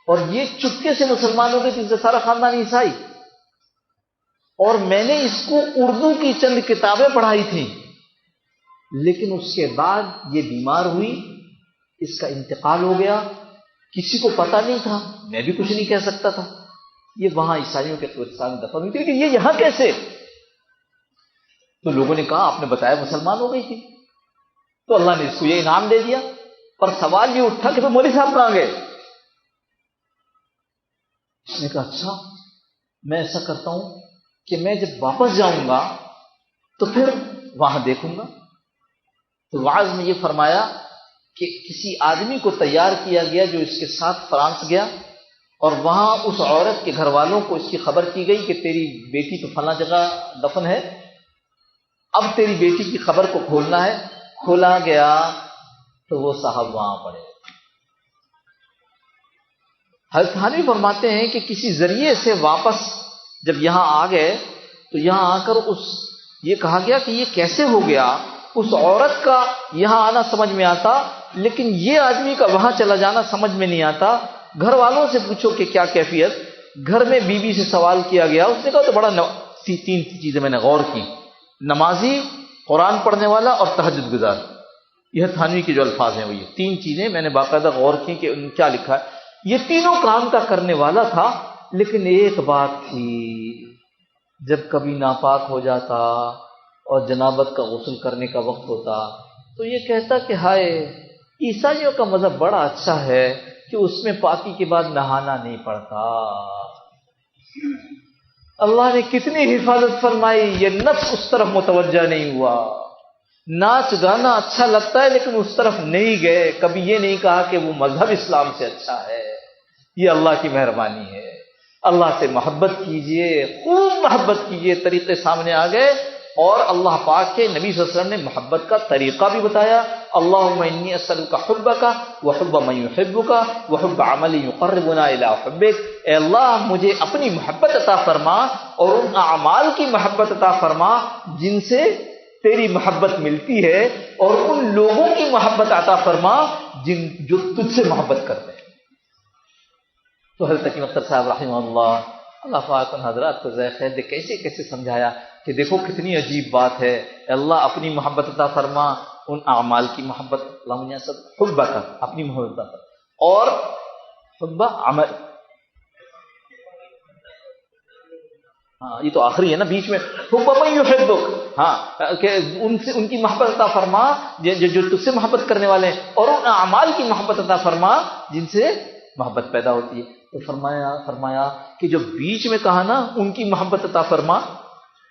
اور یہ چپکے سے مسلمان ہو گئے، جس سے سارا خاندان عیسائی، اور میں نے اس کو اردو کی چند کتابیں پڑھائی تھیں، لیکن اس کے بعد یہ بیمار ہوئی، اس کا انتقال ہو گیا، کسی کو پتہ نہیں تھا، میں بھی کچھ نہیں کہہ سکتا تھا، یہ وہاں عیسائیوں کے قبرستان میں دفن ہوئی تھی، لیکن یہ یہاں کیسے؟ تو لوگوں نے کہا آپ نے بتایا مسلمان ہو گئی تھی، تو اللہ نے اس کو یہ انعام دے دیا۔ پر سوال یہ اٹھا کہ تو مولوی صاحب کہاں گئے؟ اس نے کہا اچھا میں ایسا کرتا ہوں کہ میں جب واپس جاؤں گا تو پھر وہاں دیکھوں گا۔ تو وعظ میں یہ فرمایا کہ کسی آدمی کو تیار کیا گیا جو اس کے ساتھ فرانس گیا، اور وہاں اس عورت کے گھر والوں کو اس کی خبر کی گئی کہ تیری بیٹی تو فلاں جگہ دفن ہے، اب تیری بیٹی کی خبر کو کھولنا ہے۔ کھولا گیا تو وہ صاحب وہاں پڑے۔ حضرت تھانوی فرماتے ہیں کہ کسی ذریعے سے واپس جب یہاں آ گئے تو یہاں آ کر یہ کہا گیا کہ یہ کیسے ہو گیا، اس عورت کا یہاں آنا سمجھ میں آتا لیکن یہ آدمی کا وہاں چلا جانا سمجھ میں نہیں آتا۔ گھر والوں سے پوچھو کہ کیا کیفیت، گھر میں بیوی سے سوال کیا گیا، اس نے کہا تو بڑا تین چیزیں میں نے غور کی، نمازی، قرآن پڑھنے والا اور تہجد گزار۔ یہ تھانوی کے جو الفاظ ہیں وہ یہ تین چیزیں میں نے باقاعدہ غور کی کہ ان کیا لکھا ہے۔ یہ تینوں کام کا کرنے والا تھا، لیکن ایک بات تھی، جب کبھی ناپاک ہو جاتا اور جنابت کا غسل کرنے کا وقت ہوتا تو یہ کہتا کہ ہائے عیسائیوں کا مذہب بڑا اچھا ہے کہ اس میں پاکی کے بعد نہانا نہیں پڑتا۔ اللہ نے کتنی حفاظت فرمائی، یہ نفس اس طرف متوجہ نہیں ہوا۔ ناچ گانا اچھا لگتا ہے لیکن اس طرف نہیں گئے، کبھی یہ نہیں کہا کہ وہ مذہب اسلام سے اچھا ہے۔ یہ اللہ کی مہربانی ہے۔ اللہ سے محبت کیجئے، خوب محبت کیجئے، طریقے سامنے آ گئے، اور اللہ پاک کے نبی صلی اللہ علیہ وسلم نے محبت کا طریقہ بھی بتایا۔ اللہم انی اسألک حبک وحب من یحبک وحب عمل یقربنا الی حبک، اے اللہ مجھے اپنی محبت عطا فرما اور ان اعمال کی محبت عطا فرما جن سے تیری محبت ملتی ہے، اور ان لوگوں کی محبت عطا فرما جو تجھ سے محبت کرتے ہیں۔ تو حضرت حکیم اختر صاحب رحمہ اللہ پاک ان حضرات کو ذائقہ خیر دے کیسے کیسے سمجھایا کہ دیکھو کتنی عجیب بات ہے، اللہ اپنی محبت عطا فرما، ان اعمال کی محبت، اللہم انی اسألک حبک، اپنی محبت عطا فرما، اور حب عمل ہاں یہ تو آخری ہے نا، بیچ میں حب من یحبک، ہاں کہ ان سے ان کی محبت عطا فرما جو تجھ سے محبت کرنے والے ہیں، اور ان اعمال کی محبت عطا فرما جن سے محبت پیدا ہوتی ہے۔ تو فرمایا کہ جو بیچ میں کہا نا ان کی محبت عطا فرما،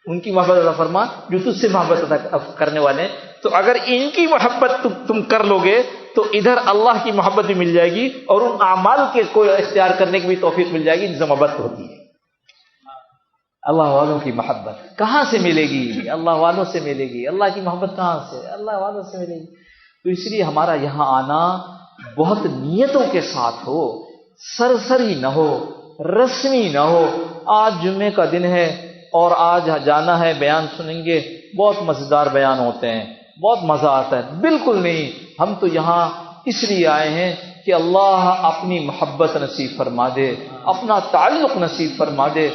ان کی محبت عطا فرما جو تجھ سے محبت عطا کرنے والے ہیں، تو اگر ان کی محبت تم کر لو گے تو ادھر اللہ کی محبت بھی مل جائے گی اور ان اعمال کے کو اختیار کرنے کی بھی توفیق مل جائے گی جن سے محبت ہوتی ہے۔ اللہ والوں کی محبت کہاں سے ملے گی؟ اللہ والوں سے ملے گی۔ اللہ کی محبت کہاں سے؟ اللہ والوں سے ملے گی۔ تو اس لیے ہمارا یہاں آنا بہت نیتوں کے ساتھ ہو، سرسری نہ ہو، رسمی نہ ہو۔ آج جمعے کا دن ہے اور آج جانا ہے، بیان سنیں گے، بہت مزیدار بیان ہوتے ہیں، بہت مزہ آتا ہے، بالکل نہیں۔ ہم تو یہاں اس لیے آئے ہیں کہ اللہ اپنی محبت نصیب فرما دے، اپنا تعلق نصیب فرما دے،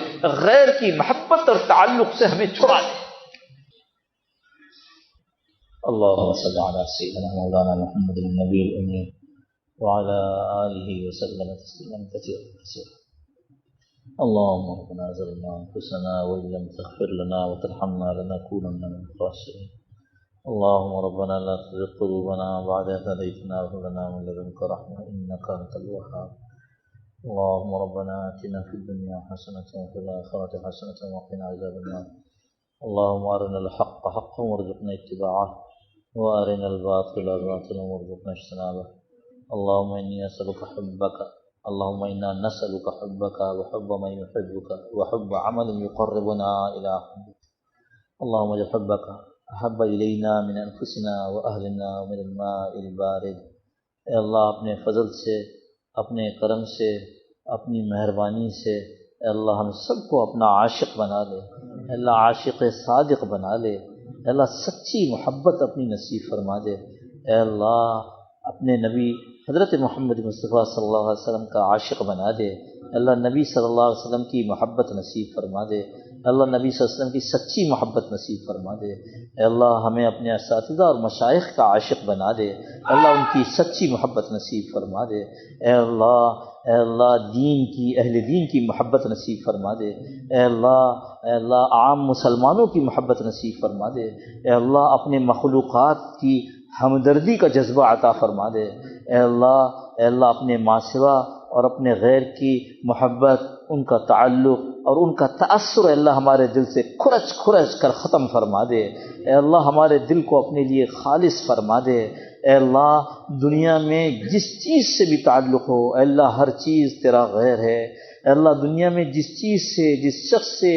غیر کی محبت اور تعلق سے ہمیں چھڑا دے۔ اللہم صلی علی سیدنا مولانا محمد النبی الأمی وعلى آلہ وسلم تسلیما کثیرا کثیرا۔ اللہم ربنا ظلمنا انفسنا وإن لم تغفر لنا وترحمنا لنکونن من الخاسرین۔ اللهم ربنا لا تزغ قلوبنا بعد إذ هديتنا وهب لنا من لدنك رحمة إنك أنت الوهاب۔ اللهم ربنا آتنا في الدنيا حسنة وفي الآخرة حسنة وقنا عذاب النار۔ اللهم أرنا الحق حقا وارزقنا اتباعه وأرنا الباطل باطلا وارزقنا اجتنابه۔ اللهم إني أسألك حبك، اللهم إنا نسألك حبك وحب من يحبك وحب عمل يقربنا إلى حبك۔ اللهم اجعل حبك احب الینا من انفسنا واہلنا ومن الماء البارد۔ اے اللہ اپنے فضل سے، اپنے کرم سے، اپنی مہربانی سے اے اللہ ہم سب کو اپنا عاشق بنا لے، اے اللہ عاشق صادق بنا لے، اے اللہ سچی محبت اپنی نصیب فرما دے، اے اللہ اپنے نبی حضرت محمد مصطفیٰ صلی اللہ علیہ وسلم کا عاشق بنا دے، اے اللہ نبی صلی اللہ علیہ وسلم کی محبت نصیب فرما دے، اللہ نبی صلی اللہ علیہ وسلم کی سچی محبت نصیب فرما دے، اے اللہ ہمیں اپنے اساتذہ اور مشائخ کا عاشق بنا دے، اے اللہ ان کی سچی محبت نصیب فرما دے، اے اللہ دین کی اہل دین کی محبت نصیب فرما دے، اے اللہ عام مسلمانوں کی محبت نصیب فرما دے، اے اللہ اپنے مخلوقات کی ہمدردی کا جذبہ عطا فرما دے، اے اللہ اپنے ماسوا اور اپنے غیر کی محبت، ان کا تعلق اور ان کا تأثر اے اللہ ہمارے دل سے کھرچ کر ختم فرما دے، اے اللہ ہمارے دل کو اپنے لیے خالص فرما دے، اے اللہ دنیا میں جس چیز سے بھی تعلق ہو اے اللہ ہر چیز تیرا غیر ہے، اے اللہ دنیا میں جس چیز سے، جس شخص سے،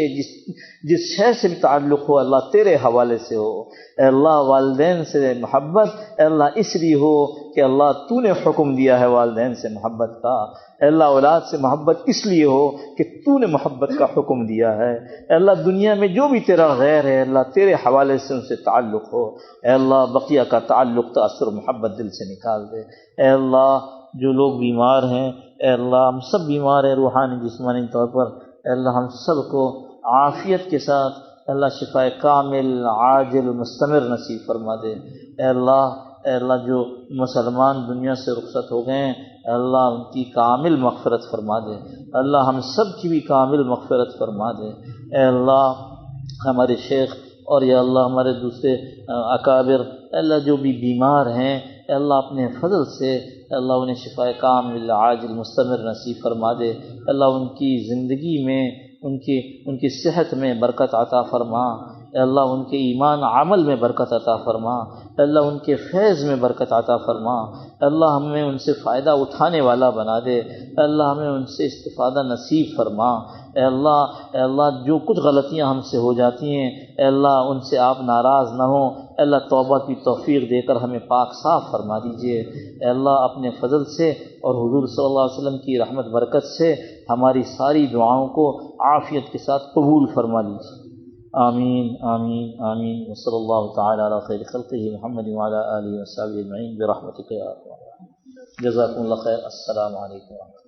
جس شے سے بھی تعلق ہو اللہ تیرے حوالے سے ہو، اے اللہ والدین سے محبت اے اللہ اس لیے ہو کہ اللہ تو نے حکم دیا ہے والدین سے محبت کا، اے اللہ اولاد سے محبت اس لیے ہو کہ تو نے محبت کا حکم دیا ہے، اے اللہ دنیا میں جو بھی تیرا غیر ہے اللہ تیرے حوالے سے ان سے تعلق ہو، اے اللہ بقیہ کا تعلق تأثر محبت دل سے نکال دے، اے اللہ جو لوگ بیمار ہیں اے اللہ ہم سب بیمار ہیں روحانی جسمانی طور پر، اے اللہ ہم سب کو عافیت کے ساتھ اے اللہ شفاء کامل عاجل مستمر نصیب فرما دے، اے اللہ جو مسلمان دنیا سے رخصت ہو گئے ہیں اے اللہ ان کی کامل مغفرت فرما دے، اللہ ہم سب کی بھی کامل مغفرت فرما دے، اے اللہ ہمارے شیخ اور یا اللہ ہمارے دوسرے اکابر اے اللہ جو بھی بیمار ہیں اے اللہ اپنے فضل سے اے اللہ انہیں شفاء کامل عاجل مستمر نصیب فرما دے، اے اللہ ان کی زندگی میں ان کی صحت میں برکت عطا فرما، اے اللہ ان کے ایمان عمل میں برکت عطا فرما، اے اللہ ان کے فیض میں برکت عطا فرما، اے اللہ ہمیں ان سے فائدہ اٹھانے والا بنا دے، اے اللہ ہمیں ان سے استفادہ نصیب فرما، اے اللہ جو کچھ غلطیاں ہم سے ہو جاتی ہیں اے اللہ ان سے آپ ناراض نہ ہوں، اے اللہ توبہ کی توفیق دے کر ہمیں پاک صاف فرما دیجیے، اے اللہ اپنے فضل سے اور حضور صلی اللہ علیہ وسلم کی رحمت برکت سے ہماری ساری دعاؤں کو عافیت کے ساتھ قبول فرما لیجیے، آمین آمین آمین، وصلی اللہ تعالی علی خیر خلقہ محمد وعلی آلہ وصحبہ اجمعین برحمتک یا ارحم الراحمین، جزاکم اللہ خیر، السلام علیکم۔